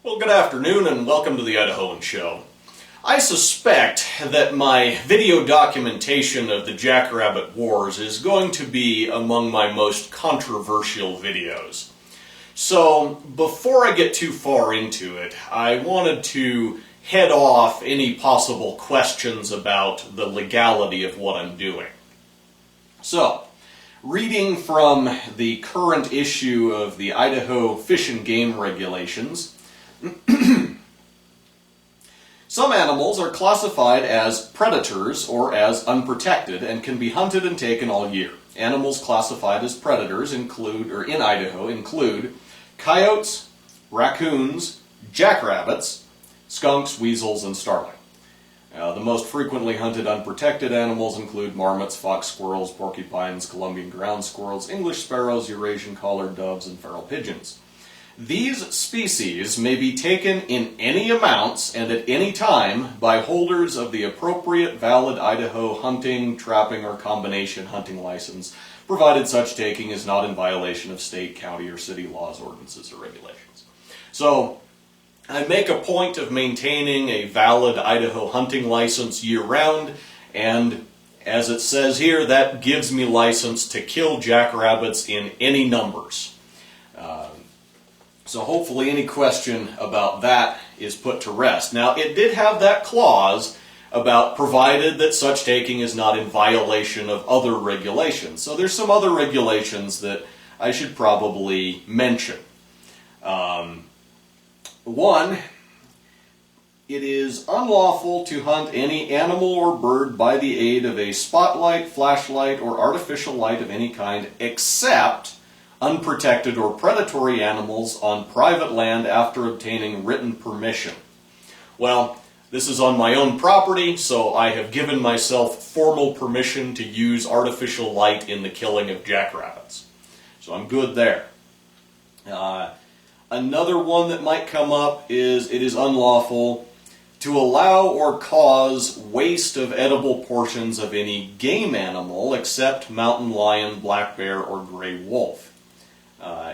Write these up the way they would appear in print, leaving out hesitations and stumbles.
Well, good afternoon and welcome to the Idahoan Show. I suspect that my video documentation of the Jackrabbit Wars is going to be among my most controversial videos. So, before I get too far into it, I wanted to head off any possible questions about the legality of what I'm doing. So, reading from the current issue of the Idaho Fish and Game Regulations, some animals are classified as predators or as unprotected and can be hunted and taken all year. Animals classified as predators in Idaho include coyotes, raccoons, jackrabbits, skunks, weasels, and starling. The most frequently hunted unprotected animals include marmots, fox squirrels, porcupines, Columbian ground squirrels, English sparrows, Eurasian collared doves, and feral pigeons. These species may be taken in any amounts and at any time by holders of the appropriate valid Idaho hunting, trapping, or combination hunting license, provided such taking is not in violation of state, county, or city laws, ordinances, or regulations. So, I make a point of maintaining a valid Idaho hunting license year-round, and as it says here, that gives me license to kill jackrabbits in any numbers. So hopefully any question about that is put to rest. Now, it did have that clause about provided that such taking is not in violation of other regulations. So there's some other regulations that I should probably mention. One, it is unlawful to hunt any animal or bird by the aid of a spotlight, flashlight, or artificial light of any kind except unprotected or predatory animals on private land after obtaining written permission. Well, this is on my own property, so I have given myself formal permission to use artificial light in the killing of jackrabbits. So I'm good there. Another one that might come up is it is unlawful to allow or cause waste of edible portions of any game animal except mountain lion, black bear, or gray wolf.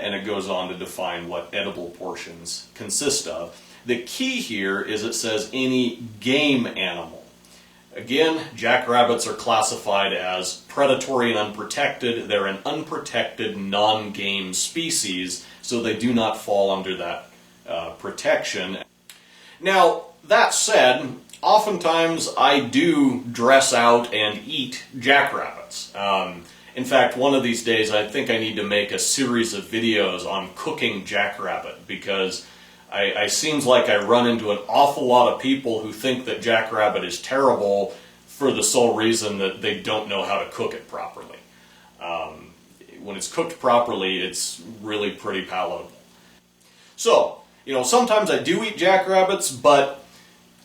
And it goes on to define what edible portions consist of. The key here is it says any game animal. Again, jackrabbits are classified as predatory and unprotected. They're an unprotected non-game species, so they do not fall under that protection. Now, that said, oftentimes I do dress out and eat jackrabbits. In fact, one of these days I think I need to make a series of videos on cooking jackrabbit, because I seems like I run into an awful lot of people who think that jackrabbit is terrible for the sole reason that they don't know how to cook it properly. When it's cooked properly, it's really pretty palatable. So, sometimes I do eat jackrabbits, but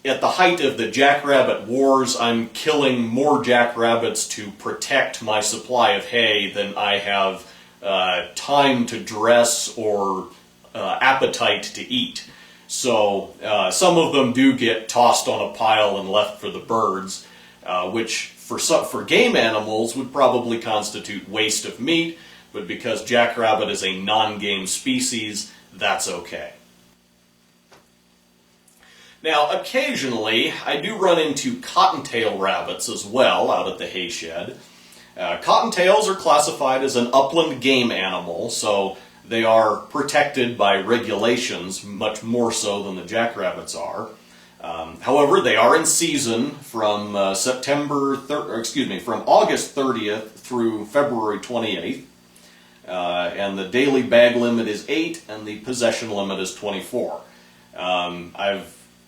at the height of the jackrabbit wars, I'm killing more jackrabbits to protect my supply of hay than I have time to dress or appetite to eat. So some of them do get tossed on a pile and left for the birds, which for game animals would probably constitute waste of meat, but because jackrabbit is a non-game species, that's okay. Now, occasionally, I do run into cottontail rabbits as well out at the hay shed. Cottontails are classified as an upland game animal, so they are protected by regulations much more so than the jackrabbits are. However, they are in season from August 30th through February 28th, and the daily bag limit is 8 and the possession limit is 24.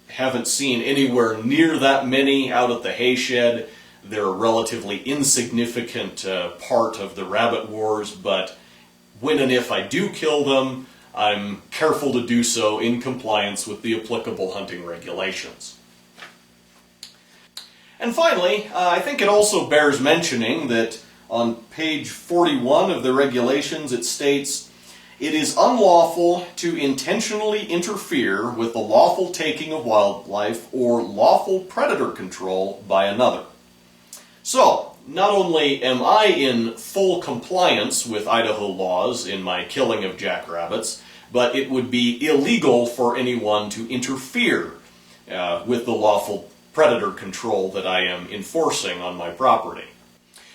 Haven't seen anywhere near that many out at the hay shed. They're a relatively insignificant part of the rabbit wars, but when and if I do kill them, I'm careful to do so in compliance with the applicable hunting regulations. And finally, I think it also bears mentioning that on page 41 of the regulations it states, "It is unlawful to intentionally interfere with the lawful taking of wildlife or lawful predator control by another." So, not only am I in full compliance with Idaho laws in my killing of jackrabbits, but it would be illegal for anyone to interfere with the lawful predator control that I am enforcing on my property.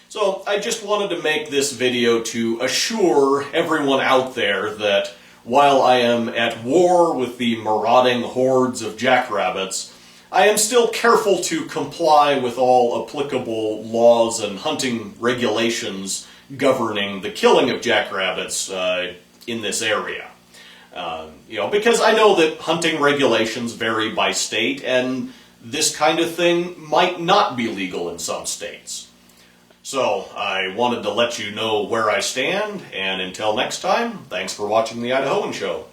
So I just wanted to make this video to assure everyone out there that while I am at war with the marauding hordes of jackrabbits, I am still careful to comply with all applicable laws and hunting regulations governing the killing of jackrabbits in this area. Because I know that hunting regulations vary by state, and this kind of thing might not be legal in some states. So I wanted to let you know where I stand, and until next time, thanks for watching the Idahoan Show.